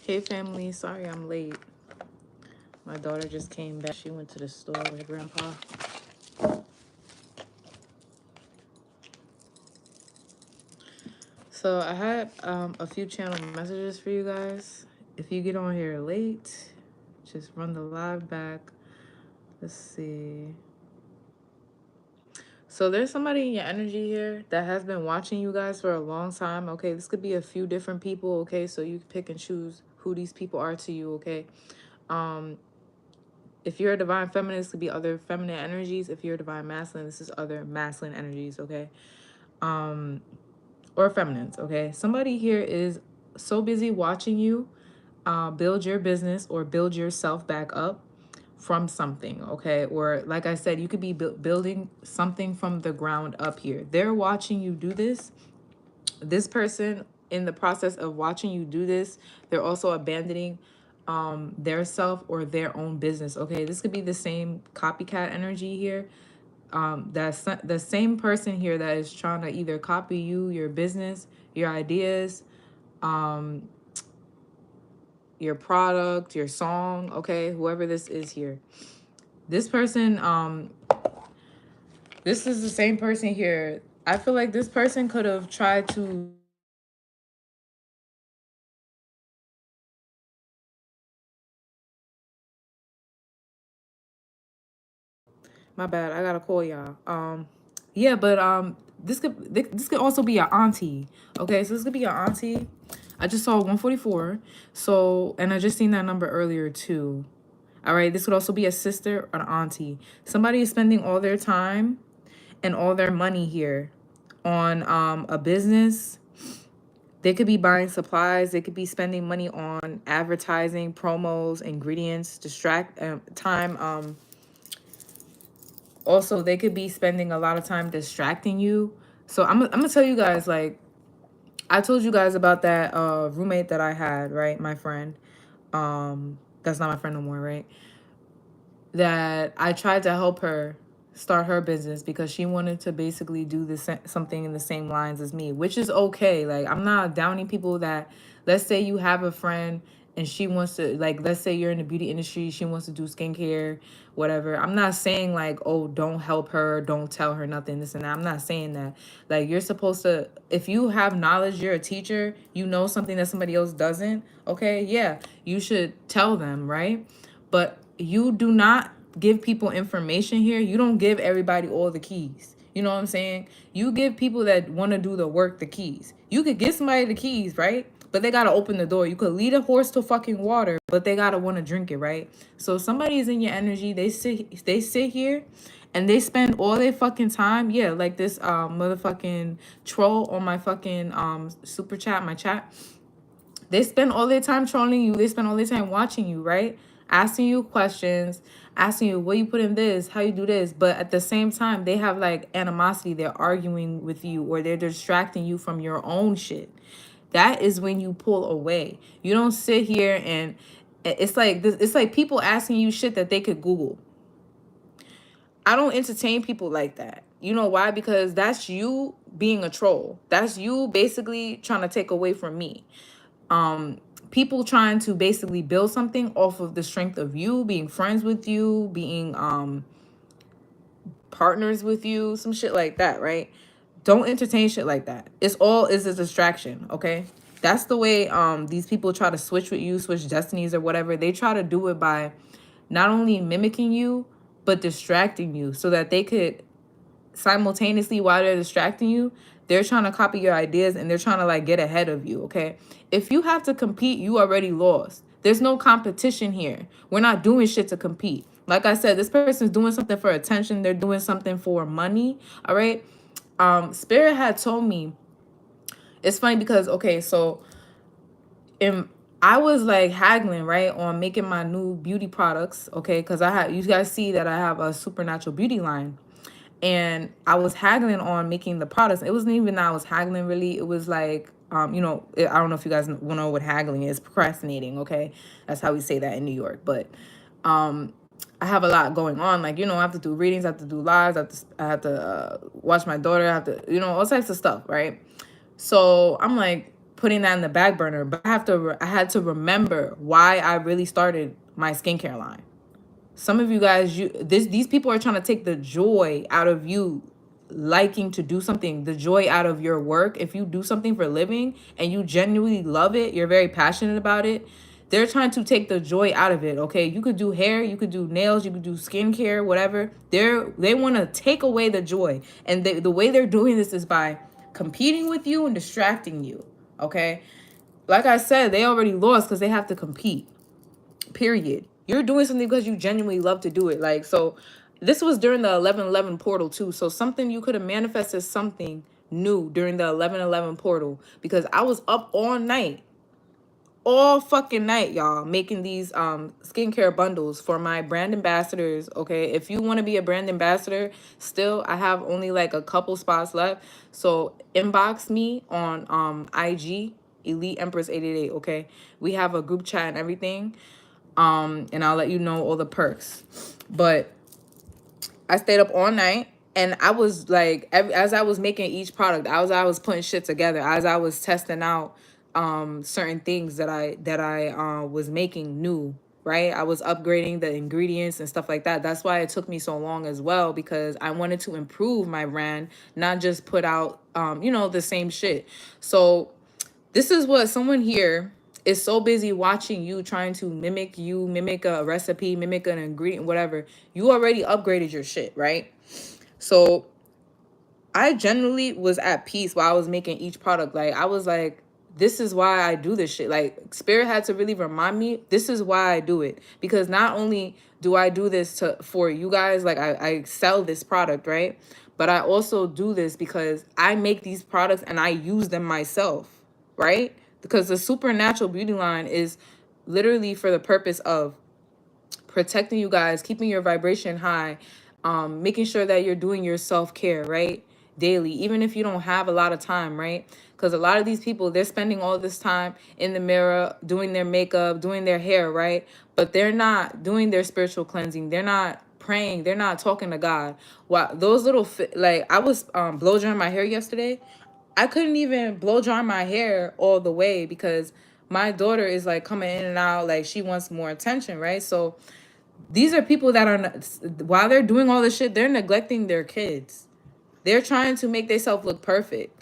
Hey family, sorry I'm late. My daughter just came back. She went to the store with grandpa. So I had a few channel messages for you guys. If you get on here late, just run the live back. Let's see. So there's somebody in your energy here that has been watching you guys for a long time. Okay, this could be a few different people. Okay, so you can pick and choose who these people are to you. Okay, um, if you're a divine feminine, this could be other feminine energies. If you're a divine masculine, this is other masculine energies. Okay, or feminines. Okay, somebody here is so busy watching you build your business or build yourself back up from something. Okay, or like I said, you could be building something from the ground up here. They're watching you do this person, in the process of watching you do this, they're also abandoning their self or their own business. Okay, this could be the same copycat energy here. That's the same person here that is trying to either copy you, your business, your ideas, your product, your song. Okay, whoever this is here, this person, this is the same person here. I feel like this person could have tried to, my bad, I gotta call y'all. Yeah, but this could also be your auntie. Okay, so this could be your auntie. I just saw 144. So, and I just seen that number earlier too. All right, this could also be a sister or an auntie. Somebody is spending all their time and all their money here on a business. They could be buying supplies. They could be spending money on advertising, promos, ingredients, time. Also, they could be spending a lot of time distracting you. So I'm gonna tell you guys, like, I told you guys about that roommate that I had, right? My friend. That's not my friend no more, right? That I tried to help her start her business because she wanted to basically do something in the same lines as me, which is okay. Like, I'm not downing people that, let's say you have a friend and she wants to, like, let's say you're in the beauty industry, she wants to do skincare, whatever. I'm not saying like, oh, don't help her, don't tell her nothing, this and that. I'm not saying that. Like, you're supposed to, if you have knowledge, you're a teacher, you know something that somebody else doesn't, okay, yeah, you should tell them, right? But you do not give people information here. You don't give everybody all the keys. You know what I'm saying? You give people that want to do the work the keys. You could give somebody the keys, right? But they got to open the door. You could lead a horse to fucking water, but they got to want to drink it, right? So somebody's in your energy. They sit here and they spend all their fucking time. Yeah, like this motherfucking troll on my fucking super chat, my chat. They spend all their time trolling you. They spend all their time watching you, right? Asking you questions, asking you what you put in this, how you do this. But at the same time, they have like animosity. They're arguing with you or they're distracting you from your own shit. That is when you pull away. You don't sit here and it's like this. It's like people asking you shit that they could Google. I don't entertain people like that. You know why? Because that's you being a troll. That's you basically trying to take away from me. People trying to basically build something off of the strength of you being friends with you, being partners with you, some shit like that, right? Don't entertain shit like that. It's all is a distraction, okay? That's the way these people try to switch with you, switch destinies or whatever. They try to do it by not only mimicking you but distracting you so that they could simultaneously, while they're distracting you, they're trying to copy your ideas and they're trying to like get ahead of you. Okay, if you have to compete, you already lost. There's no competition here. We're not doing shit to compete. Like I said, this person's doing something for attention. They're doing something for money. All right. Spirit had told me, it's funny because, okay, so in I was like haggling, right, on making my new beauty products, okay, because I had, you guys see that I have a supernatural beauty line. And I was haggling on making the products. It wasn't even that I was haggling, really. It was like, I don't know if you guys know what haggling is. Procrastinating, okay? That's how we say that in New York. But I have a lot going on. Like, I have to do readings, I have to do lives, I have to watch my daughter, I have to, all types of stuff, right? So I'm like putting that in the back burner. But I had to remember why I really started my skincare line. Some of you guys, these people are trying to take the joy out of you liking to do something, the joy out of your work. If you do something for a living and you genuinely love it, you're very passionate about it, they're trying to take the joy out of it. Okay, you could do hair, you could do nails, you could do skincare, whatever. They want to take away the joy, and the way they're doing this is by competing with you and distracting you. Okay, like I said, they already lost because they have to compete. Period. You're doing something because you genuinely love to do it. Like, so this was during the 11/11 portal too. So something you could have manifested something new during the 11/11 portal, because I was up all fucking night, y'all, making these skincare bundles for my brand ambassadors. Okay, if you want to be a brand ambassador, still I have only like a couple spots left. So inbox me on IG, Elite Empress 888. Okay, we have a group chat and everything. And I'll let you know all the perks. But I stayed up all night, and I was like, as I was making each product, as I was putting shit together, as I was testing out certain things that I was making new, right? I was upgrading the ingredients and stuff like that. That's why it took me so long as well, because I wanted to improve my brand, not just put out the same shit. So this is what someone here is so busy watching you, trying to mimic a recipe, mimic an ingredient, whatever. You already upgraded your shit, right? So I generally was at peace while I was making each product. Like, I was like, this is why I do this shit. Like, Spirit had to really remind me, this is why I do it. Because not only do I do this for you guys, like I sell this product, right? But I also do this because I make these products and I use them myself, right? Because the Supernatural Beauty line is literally for the purpose of protecting you guys, keeping your vibration high, making sure that you're doing your self-care, right? Daily, even if you don't have a lot of time, right? Because a lot of these people, they're spending all this time in the mirror, doing their makeup, doing their hair, right? But they're not doing their spiritual cleansing. They're not praying. They're not talking to God. Wow, those little, like, I was blow drying my hair yesterday. I couldn't even blow dry my hair all the way because my daughter is like coming in and out, like she wants more attention, right? So these are people that are, while they're doing all this shit, they're neglecting their kids. They're trying to make themselves look perfect,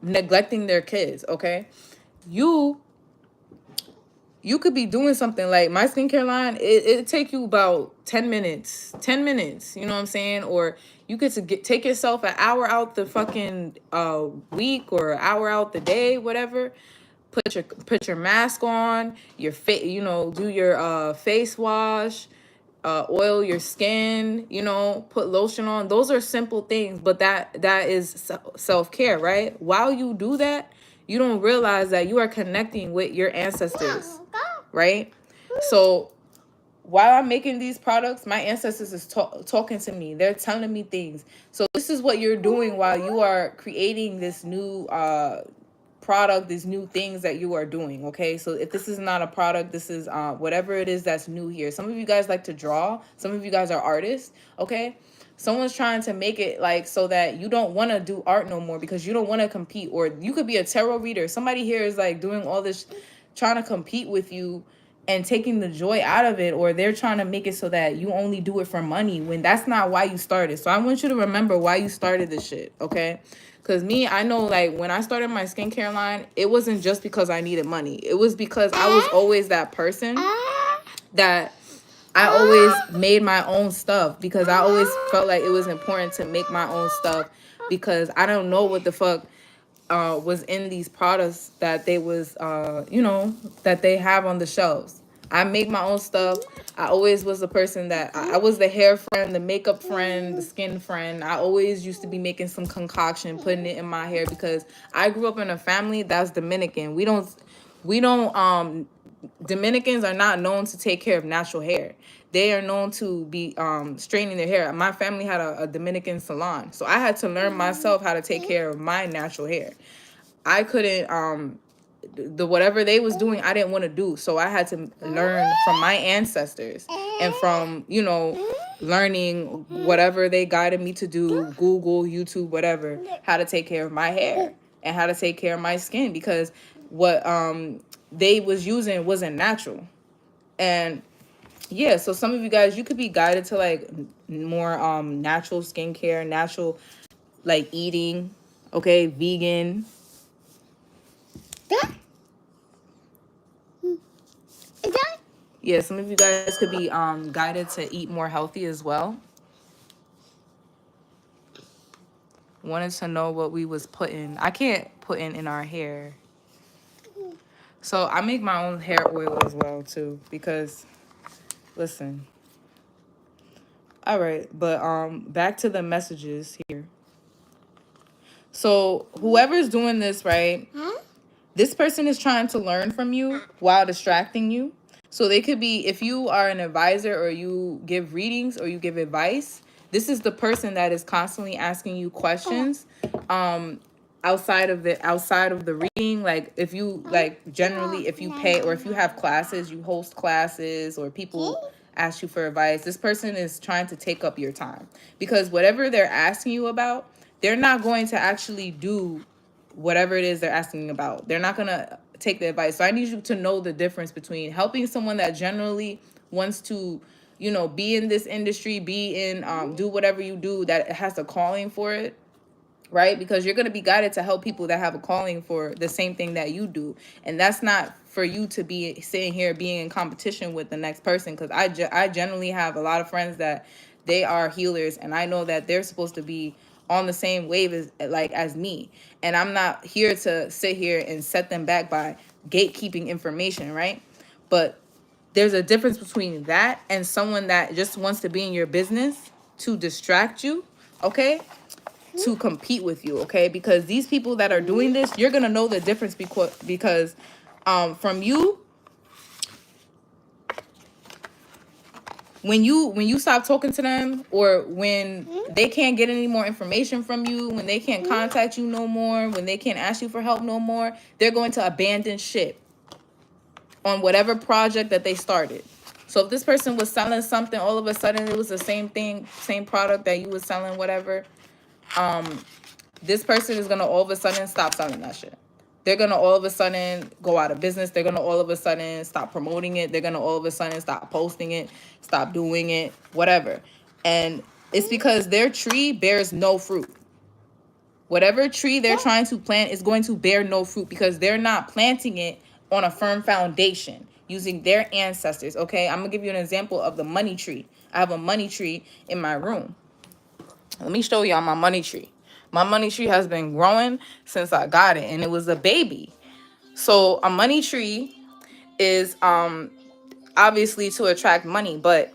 neglecting their kids, okay? You could be doing something like my skincare line. It take you about 10 minutes, you know what I'm saying? Or you could take yourself an hour out the fucking week, or an hour out the day, whatever. Put your mask on, your face, do your face wash, oil your skin, put lotion on. Those are simple things, but that is self-care, right? While you do that, you don't realize that you are connecting with your ancestors, right? So while I'm making these products, my ancestors is talking to me. They're telling me things. So this is what you're doing while you are creating this new product, these new things that you are doing. Okay, so if this is not a product, this is whatever it is that's new here. Some of you guys like to draw, some of you guys are artists. Okay, someone's trying to make it like so that you don't want to do art no more because you don't want to compete. Or you could be a tarot reader. Somebody here is like doing all this, trying to compete with you and taking the joy out of it, or they're trying to make it so that you only do it for money when that's not why you started. So I want you to remember why you started this shit, okay? Because me, I know, like, when I started my skincare line, it wasn't just because I needed money. It was because I was always that person that I always made my own stuff, because I always felt like it was important to make my own stuff, because I don't know what the fuck was in these products that they was that they have on the shelves. I make my own stuff. I always was the person that I was the hair friend, the makeup friend, the skin friend. I always used to be making some concoction, putting it in my hair, because I grew up in a family that's Dominican. We don't Dominicans are not known to take care of natural hair. They are known to be straightening their hair. My family had a Dominican salon, so I had to learn myself how to take care of my natural hair. I couldn't the whatever they was doing, I didn't want to do, so I had to learn from my ancestors, and from learning whatever they guided me to do, Google, YouTube, whatever, how to take care of my hair and how to take care of my skin. Because what they was using wasn't natural. And yeah, so some of you guys, you could be guided to like more natural skincare, natural like eating, okay, vegan. Yeah, some of you guys could be guided to eat more healthy as well. Wanted to know what we was putting. I can't put in our hair. So I make my own hair oil as well too, because listen. All right, but back to the messages here. So whoever's doing this, right? This person is trying to learn from you while distracting you. So they could be, if you are an advisor or you give readings or you give advice, this is the person that is constantly asking you questions outside of the reading. Like if you like generally if you pay or if you have classes, you host classes or people ask you for advice, this person is trying to take up your time because whatever they're asking you about, they're not going to actually do whatever it is they're asking about. They're not going to take the advice. So I need you to know the difference between helping someone that generally wants to, you know, be in this industry, be in, do whatever you do, that has a calling for it, right? Because you're going to be guided to help people that have a calling for the same thing that you do. And that's not for you to be sitting here being in competition with the next person. Because I generally have a lot of friends that they are healers, and I know that they're supposed to be on the same wave as me. And I'm not here to sit here and set them back by gatekeeping information, right? But there's a difference between that and someone that just wants to be in your business to distract you, okay? To compete with you, okay? Because these people that are doing this, you're gonna know the difference because from you, when you stop talking to them, or when they can't get any more information from you, when they can't contact you no more, when they can't ask you for help no more, they're going to abandon ship on whatever project that they started. So if this person was selling something, all of a sudden it was the same thing, same product that you was selling, whatever, this person is gonna all of a sudden stop selling that shit. They're gonna all of a sudden go out of business. They're gonna all of a sudden stop promoting it. They're gonna all of a sudden stop posting it, stop doing it, whatever. And it's because their tree bears no fruit. Whatever tree they're trying to plant is going to bear no fruit because they're not planting it on a firm foundation using their ancestors, okay? I'm gonna give you an example of the money tree. I have a money tree in my room. Let me show y'all my money tree. My money tree has been growing since I got it, and it was a baby. So a money tree is obviously to attract money, but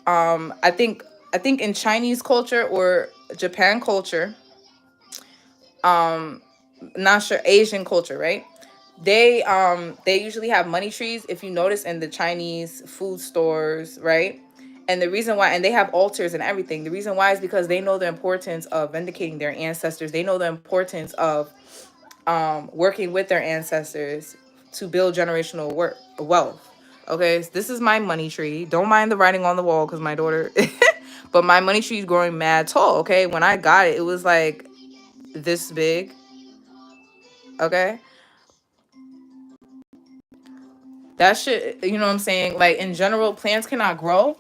I think in Chinese culture or Japan culture, not sure, Asian culture, right? They usually have money trees, if you notice, in the Chinese food stores, right? And the reason why, and they have altars and everything. The reason why is because they know the importance of vindicating their ancestors. They know the importance of working with their ancestors to build generational wealth. Okay, so this is my money tree. Don't mind the writing on the wall because my daughter, but my money tree is growing mad tall. Okay, when I got it, it was like this big. Okay, that shit, you know what I'm saying? Like in general, plants cannot grow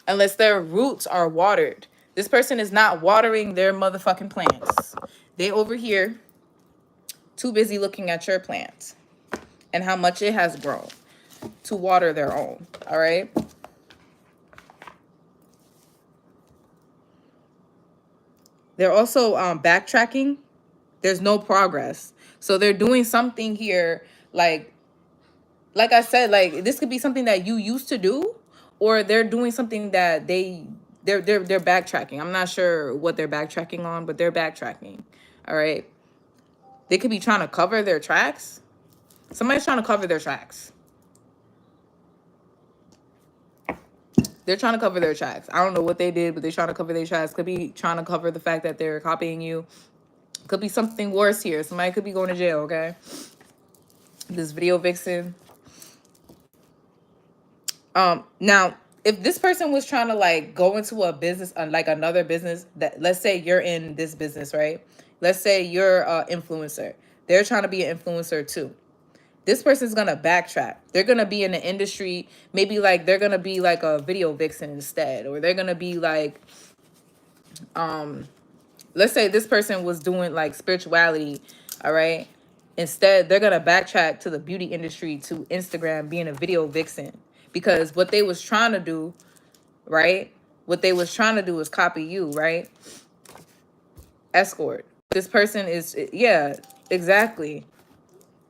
unless their roots are watered. This person is not watering their motherfucking plants. They over here too busy looking at your plants and how much it has grown to water their own. All right. They're also backtracking. There's no progress. So they're doing something here, like I said, like this could be something that you used to do, or they're doing something that they're backtracking. I'm not sure what they're backtracking on, but they're backtracking. All right. They could be trying to cover their tracks. Somebody's trying to cover their tracks. They're trying to cover their tracks. I don't know what they did, but they're trying to cover their tracks. Could be trying to cover the fact that they're copying you. Could be something worse here. Somebody could be going to jail, okay? This video vixen. Now, if this person was trying to like go into a business, like another business, that let's say you're in this business, right? Let's say you're an influencer. They're trying to be an influencer too. This person's gonna backtrack. They're gonna be in the industry, maybe like they're gonna be like a video vixen instead, or they're gonna be like, let's say this person was doing like spirituality, all right? Instead, they're gonna backtrack to the beauty industry, to Instagram, being a video vixen, because what they was trying to do, right? What they was trying to do is copy you, right? Escort. This person is, yeah, exactly.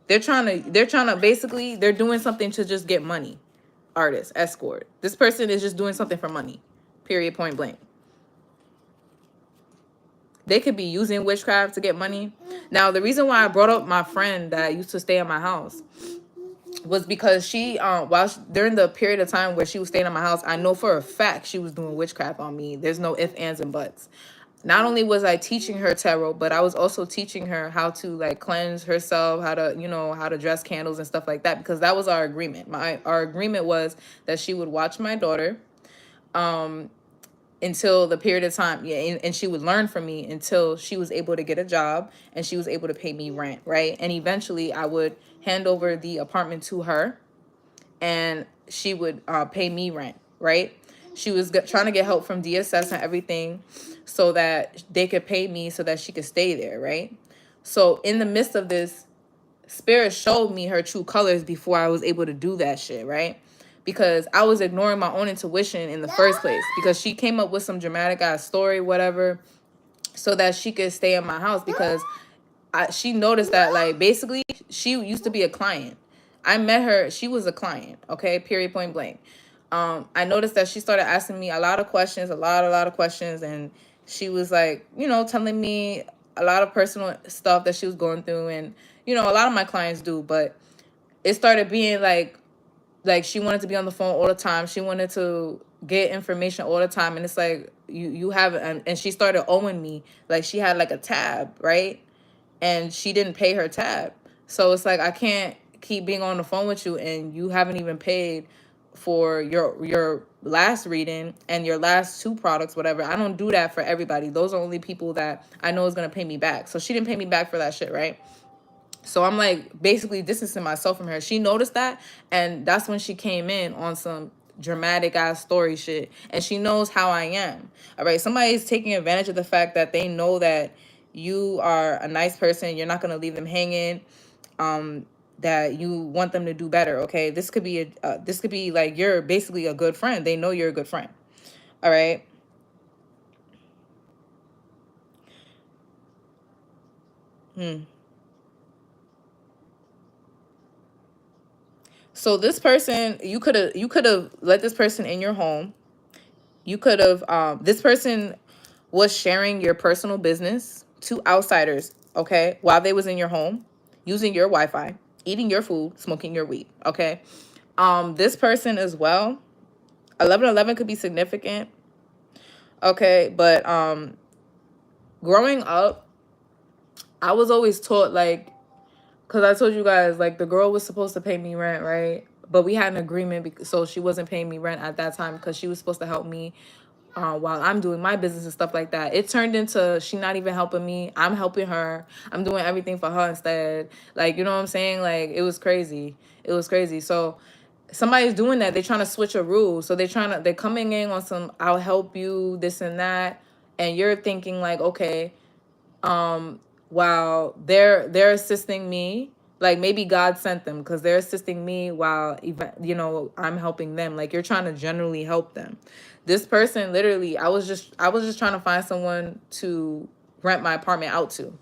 They're trying to basically, they're doing something to just get money. Artist, escort. This person is just doing something for money. Period, point blank. They could be using witchcraft to get money. Now, the reason why I brought up my friend that used to stay at my house was because she, during the period of time where she was staying at my house, I know for a fact she was doing witchcraft on me. There's no ifs, ands, and buts. Not only was I teaching her tarot, but I was also teaching her how to like cleanse herself, how to, how to dress candles and stuff like that, because that was our agreement. Our agreement was that she would watch my daughter until the period of time, yeah, and she would learn from me until she was able to get a job and she was able to pay me rent, right? And eventually I would hand over the apartment to her and she would pay me rent, right? She was trying to get help from DSS and everything so that they could pay me so that she could stay there, right? So in the midst of this, Spirit showed me her true colors before I was able to do that shit, right? Because I was ignoring my own intuition in the first place, because she came up with some dramatic ass story, whatever, so that she could stay in my house, because she noticed that, like, basically she used to be a client. I met her, she was a client, okay, period, point blank. I noticed that she started asking me a lot of questions, a lot of questions, and she was like, telling me a lot of personal stuff that she was going through, and a lot of my clients do, but it started being like she wanted to be on the phone all the time. She wanted to get information all the time, and it's like you have, and she started owing me. Like, she had like a tab, right? And she didn't pay her tab. So it's like, I can't keep being on the phone with you and you haven't even paid for your last reading and your last 2 products, whatever. I don't do that for everybody. Those are only people that I know is going to pay me back. So she didn't pay me back for that shit, right? So I'm like basically distancing myself from her. She noticed that, and that's when she came in on some dramatic ass story shit. And she knows how I am. All right, somebody's taking advantage of the fact that they know that you are a nice person. You're not gonna leave them hanging. That you want them to do better. Okay, this could be like, you're basically a good friend. They know you're a good friend. All right. So this person, you could have let this person in your home. You could have, this person was sharing your personal business to outsiders, okay, while they was in your home, using your Wi-Fi, eating your food, smoking your weed, okay. This person as well, 1111 could be significant, okay, but growing up, I was always taught, like, because I told you guys, like, the girl was supposed to pay me rent, right? But we had an agreement, so she wasn't paying me rent at that time because she was supposed to help me while I'm doing my business and stuff like that. It turned into she not even helping me. I'm helping her. I'm doing everything for her instead. Like, you know what I'm saying? Like, it was crazy. It was crazy. So somebody's doing that. They're trying to switch a rule. So they're coming in on some, I'll help you, this and that. And you're thinking like, okay, while they're assisting me, like maybe God sent them because they're assisting me while I'm helping them. Like, you're trying to generally help them. This person, literally, I was just trying to find someone to rent my apartment out to.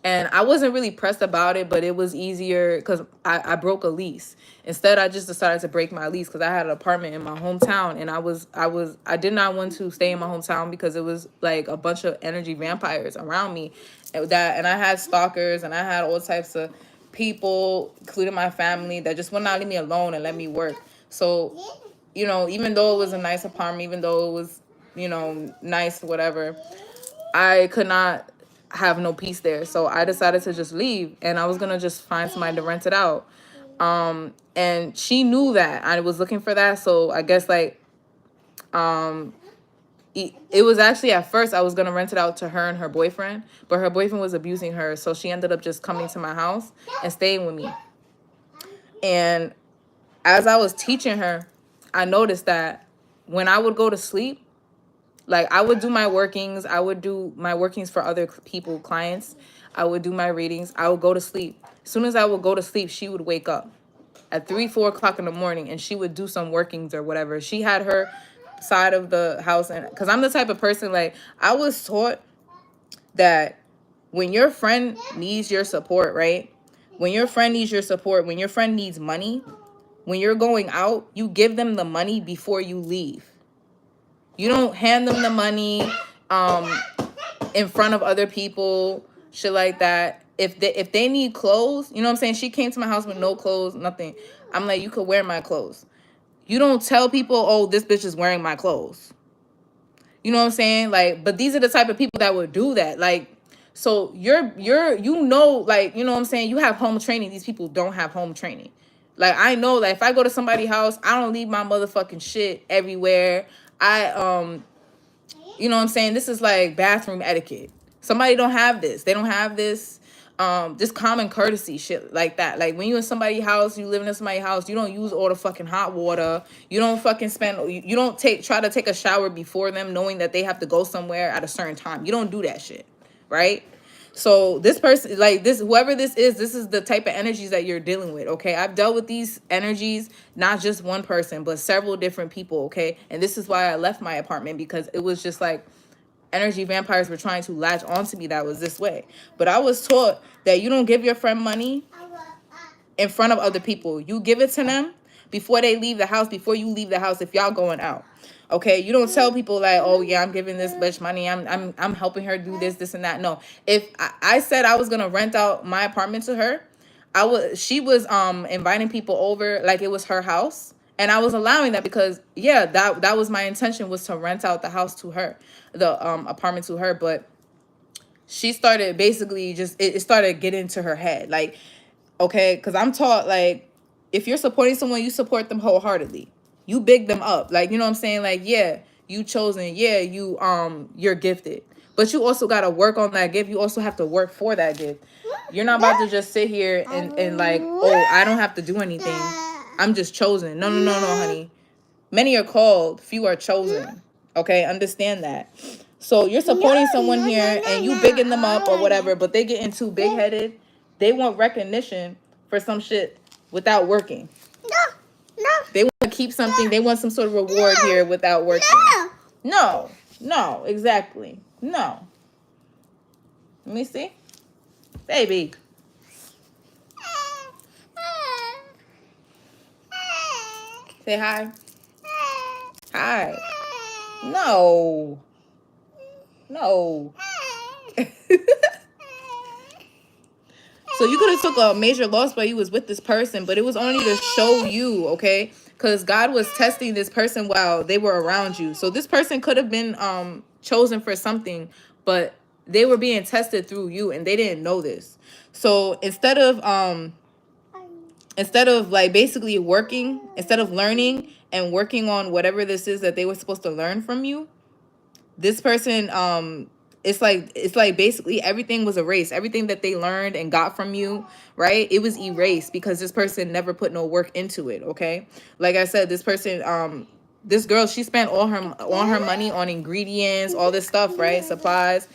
And I wasn't really pressed about it, but it was easier because I broke a lease. Instead, I just decided to break my lease because I had an apartment in my hometown, and I did not want to stay in my hometown because it was like a bunch of energy vampires around me, and I had stalkers, and I had all types of people, including my family, that just would not leave me alone and let me work. So, even though it was a nice apartment, even though it was, nice, whatever, I could not have no peace there. So I decided to just leave, and I was gonna just find somebody to rent it out. And she knew that I was looking for that. So I guess like it was actually, at first I was gonna rent it out to her and her boyfriend, but her boyfriend was abusing her, so she ended up just coming to my house and staying with me. And as I was teaching her, I noticed that when I would go to sleep, like I would do my workings, I would do my workings for other people, clients. I would do my readings. I would go to sleep. As soon as I would go to sleep, she would wake up at 3, 4 o'clock in the morning, and she would do some workings or whatever. She had her side of the house, and because I'm the type of person, like, I was taught that when your friend needs your support, right? When your friend needs your support, when your friend needs money, when you're going out, you give them the money before you leave. You don't hand them the money in front of other people, shit like that. If they need clothes, you know what I'm saying? She came to my house with no clothes, nothing. I'm like, you could wear my clothes. You don't tell people, oh, this bitch is wearing my clothes. You know what I'm saying? Like, but these are the type of people that would do that. Like, so you know, like, you know what I'm saying? You have home training. These people don't have home training. Like, I know that if I go to somebody's house, I don't leave my motherfucking shit everywhere. You know what I'm saying? This is like bathroom etiquette. Somebody don't have this. They don't have this. Just common courtesy shit like that. Like when you in somebody's house, you live in somebody's house, you don't use all the fucking hot water. You don't fucking you don't try to take a shower before them, knowing that they have to go somewhere at a certain time. You don't do that shit, right? So this person, like this, whoever this is the type of energies that you're dealing with, okay? I've dealt with these energies, not just one person, but several different people, okay? And this is why I left my apartment, because it was just like energy vampires were trying to latch onto me that was this way. But I was taught that you don't give your friend money in front of other people. You give it to them before they leave the house, before you leave the house if y'all going out. Okay, you don't tell people like, oh yeah, I'm giving this bitch money. I'm helping her do this and that. No, if I said I was gonna rent out my apartment to her, she was inviting people over like it was her house, and I was allowing that because yeah, that was my intention, was to rent out the house to her, the apartment to her. But she started basically just it started getting to her head, like, okay, because I'm taught like if you're supporting someone, you support them wholeheartedly. You big them up. Like, you know what I'm saying? Like, yeah, you chosen. Yeah, you're gifted. But you also gotta work on that gift. You also have to work for that gift. You're not about to just sit here and like, oh, I don't have to do anything. I'm just chosen. No, no, no, no, honey. Many are called, few are chosen. Okay, understand that. So you're supporting someone here and you bigging them up or whatever, but they getting too big headed. They want recognition for some shit without working. They want to keep something. They want some sort of reward here without working. No, no, exactly. No. Let me see. Baby. Say hi. Hi. No. No. So you could have took a major loss while you was with this person, but it was only to show you, okay? Because God was testing this person while they were around you. So this person could have been chosen for something, but they were being tested through you, and they didn't know this. So instead of like basically working, instead of learning and working on whatever this is that they were supposed to learn from you, this person it's like basically everything was erased. Everything that they learned and got from you, right? It was erased because this person never put no work into it, okay? Like I said, this person this girl, she spent all her money on ingredients, all this stuff, right? Supplies.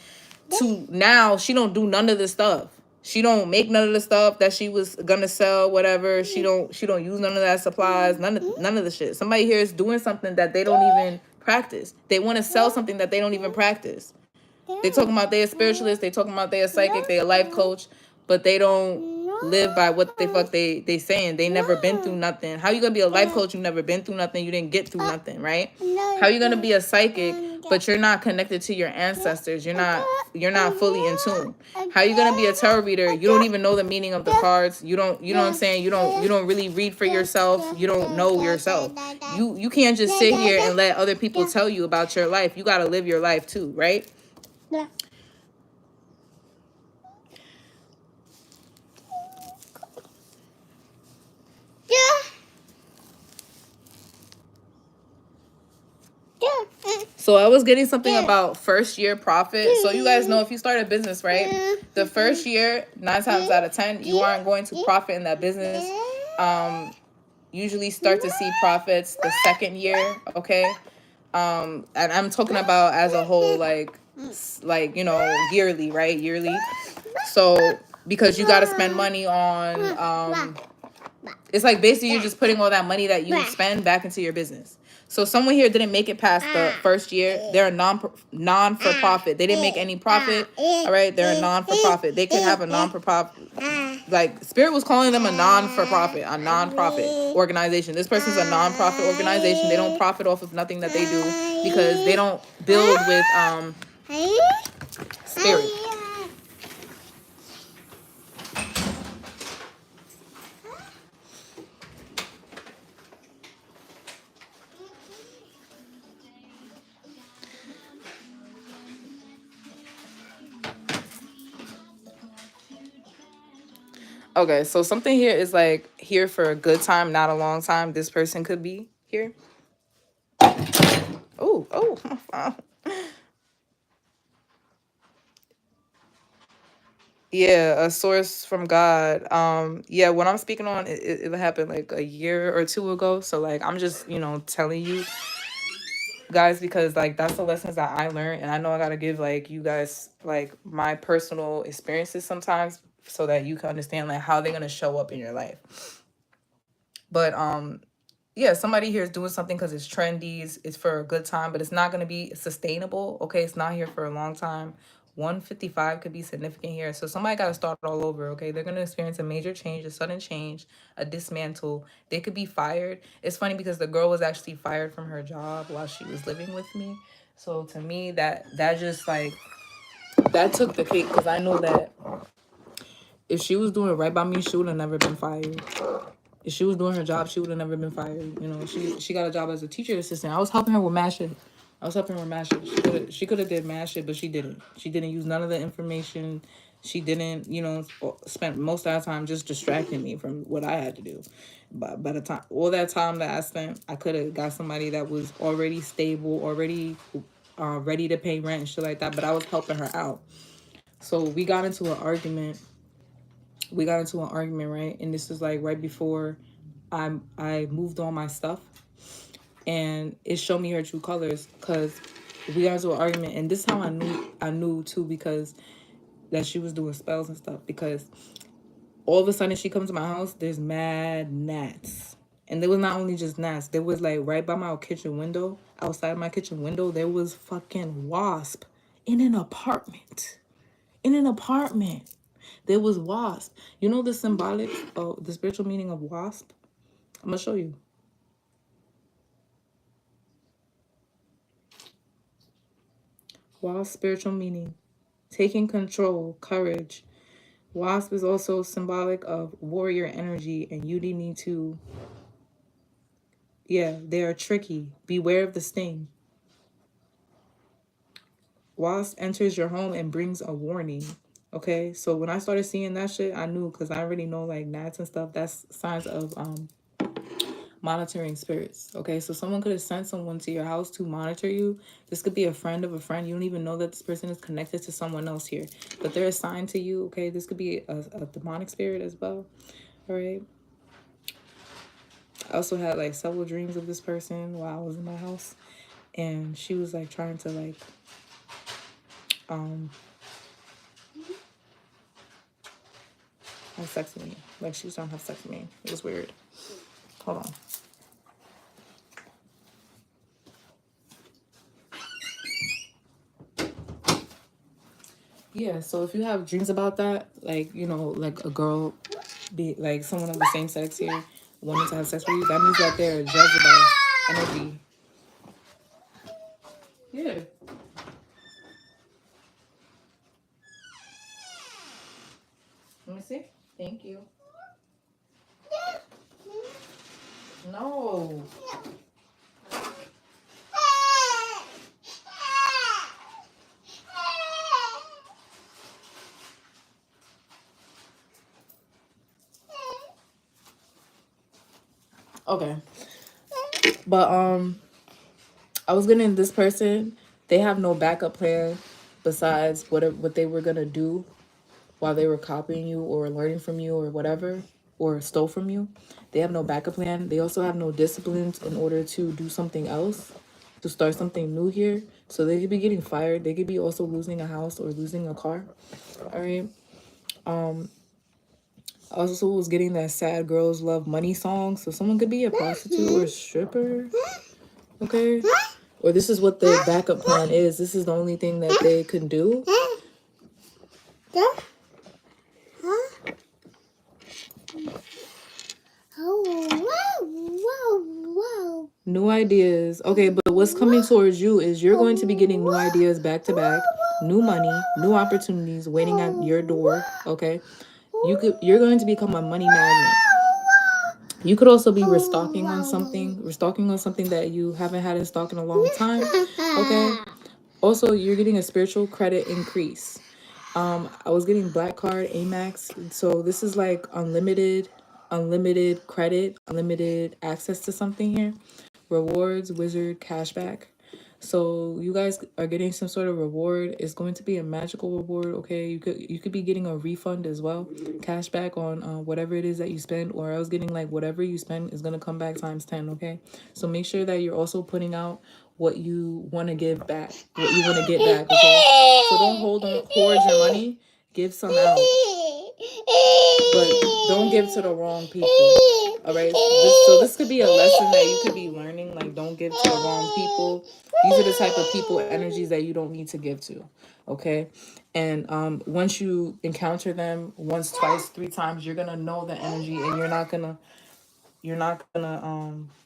To now she don't do none of the stuff. She don't make none of the stuff that she was gonna sell, whatever. She don't use none of that supplies, none of the shit. Somebody here is doing something that they don't even practice. They want to sell something that they don't even practice. They talking about they a spiritualist, they talking about they a psychic, they a life coach, but they don't live by what they saying. They never been through nothing. How you gonna be a life coach? You never been through nothing. You didn't get through nothing, right? How you gonna be a psychic, but you're not connected to your ancestors? You're not fully in tune. How you gonna be a tarot reader? You don't even know the meaning of the cards. You know what I'm saying? You don't really read for yourself. You don't know yourself. You can't just sit here and let other people tell you about your life. You gotta live your life too, right? Yeah. So I was getting something about first year profit. So you guys know if you start a business, right? The first year, 9 times out of 10, you aren't going to profit in that business usually start to see profits the second year, okay? And I'm talking about as a whole, like you know, yearly, right? Yearly. So because you got to spend money on it's like basically you're just putting all that money that you spend back into your business. So someone here didn't make it past the first year. They're a non for profit. They didn't make any profit. All right, they're a non for profit. They can have a non for profit. Like Spirit was calling them a non for profit, a non-profit organization. This person's a non-profit organization. They don't profit off of nothing that they do because they don't build with Spirit. Okay, so something here is like here for a good time, not a long time. This person could be here. Oh. Yeah, a source from God. Yeah, what I'm speaking on, it happened like a year or two ago. So like I'm just, you know, telling you guys because like that's the lessons that I learned, and I know I gotta give like you guys like my personal experiences sometimes so that you can understand like how they're gonna show up in your life. But yeah, somebody here is doing something because it's trendy, it's for a good time, but it's not going to be sustainable. Okay, it's not here for a long time. 155 could be significant here. So somebody got to start all over. Okay, they're going to experience a major change, a sudden change, a dismantle. They could be fired. It's funny because the girl was actually fired from her job while she was living with me. So to me, that just like that took the cake because I know that if she was doing right by me, she would have never been fired. If she was doing her job, she would have never been fired. You know, she got a job as a teacher assistant. I was helping her with math shit. I was helping her with math shit. She could have did math shit, but she didn't. She didn't use none of the information. She didn't, you know, spent most of that time just distracting me from what I had to do. But by the time all that time that I spent, I could have got somebody that was already stable, already ready to pay rent and shit like that. But I was helping her out. So we got into an argument. Right? And this was like right before I moved all my stuff, and it showed me her true colors because we got into an argument, and this is how I knew too, because that she was doing spells and stuff, because all of a sudden she comes to my house, there's mad gnats. And there was not only just gnats, there was like right by my kitchen window, outside my kitchen window, there was fucking wasp in an apartment. There was wasp. You know the symbolic, the spiritual meaning of wasp? I'm gonna show you. Wasp spiritual meaning: taking control, courage. Wasp is also symbolic of warrior energy, and you need to, yeah, they are tricky. Beware of the sting. Wasp enters your home and brings a warning. Okay, so when I started seeing that shit, I knew, because I already know like gnats and stuff. That's signs of monitoring spirits. Okay, so someone could have sent someone to your house to monitor you. This could be a friend of a friend. You don't even know that this person is connected to someone else here, but they're assigned to you. Okay, this could be a demonic spirit as well. All right, I also had like several dreams of this person while I was in my house, and she was like trying to like have sex with me. Like she was trying to have sex with me. It was weird. Hold on. Yeah, so if you have dreams about that, like, you know, like a girl, be like someone of the same sex here, wanting to have sex with you, that means that they're Jezebel energy. Yeah. Let me see. Thank you. No. Okay. But I was getting this person, they have no backup plan besides what they were gonna do while they were copying you or learning from you or whatever. or stole from you. They have no backup plan. They also have no disciplines in order to do something else, to start something new here. So they could be getting fired. They could be also losing a house or losing a car. All right. Also was getting that sad girls love money song. So someone could be a prostitute or a stripper. Okay. Or this is what their backup plan is. This is the only thing that they can do. New ideas. Okay, but what's coming towards you is you're going to be getting new ideas back to back, new money, new opportunities waiting at your door. Okay. You're going to become a money magnet. You could also be restocking on something that you haven't had in stock in a long time. Okay. Also, you're getting a spiritual credit increase. I was getting black card Amex. So this is like unlimited credit, unlimited access to something here. Rewards, wizard, cashback. So you guys are getting some sort of reward. It's going to be a magical reward. Okay, you could be getting a refund as well, cashback on whatever it is that you spend, or I was getting like whatever you spend is gonna come back times 10. Okay, so make sure that you're also putting out what you want to give back, what you want to get back. Okay, so don't hoard your money. Give some out, but don't give to the wrong people. All right. So this could be a lesson that you could be learning. Like, don't give to the wrong people. These are the type of people energies that you don't need to give to. Okay. And once you encounter them once, twice, 3 times, you're gonna know the energy, and you're not gonna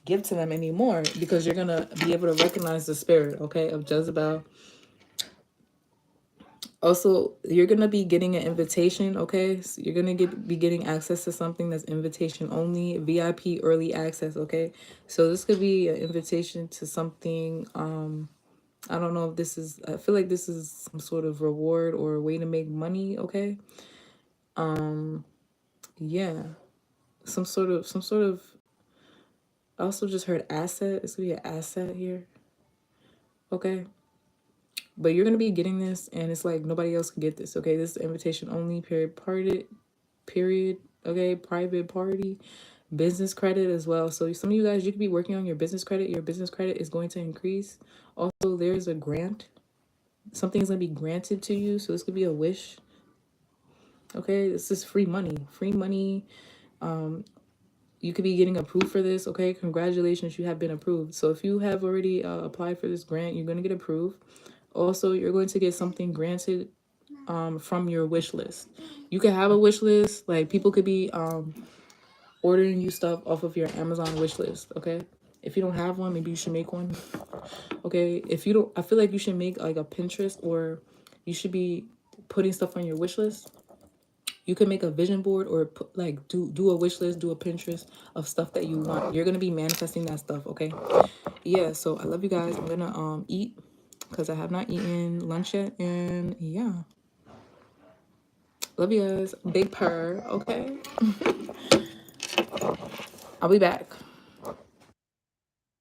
give to them anymore, because you're gonna be able to recognize the spirit, okay, of Jezebel. Also, you're gonna be getting an invitation, okay? So you're gonna be getting access to something that's invitation only, VIP early access, okay? So this could be an invitation to something. I don't know if this is. I feel like this is some sort of reward or a way to make money, okay? Yeah, some sort of. I also just heard asset. It's gonna be an asset here, okay? But you're gonna be getting this, and it's like nobody else can get this, okay? This is invitation only. Period. Okay, private party, business credit as well. So some of you guys, you could be working on your business credit. Your business credit is going to increase. Also, there's a grant. Something is going to be granted to you. So this could be a wish. Okay, this is free money. Free money. You could be getting approved for this. Okay, congratulations, you have been approved. So if you have already applied for this grant, you're going to get approved. Also, you're going to get something granted from your wish list. You could have a wish list. Like, people could be ordering you stuff off of your Amazon wish list. Okay, if you don't have one, maybe you should make one. Okay, if you don't, I feel like you should make like a Pinterest, or you should be putting stuff on your wish list. You can make a vision board, or put, like do a wish list, do a Pinterest of stuff that you want. You're gonna be manifesting that stuff. Okay, yeah. So I love you guys. I'm gonna eat, because I have not eaten lunch yet, and yeah, love you guys. Big purr. Okay. I'll be back.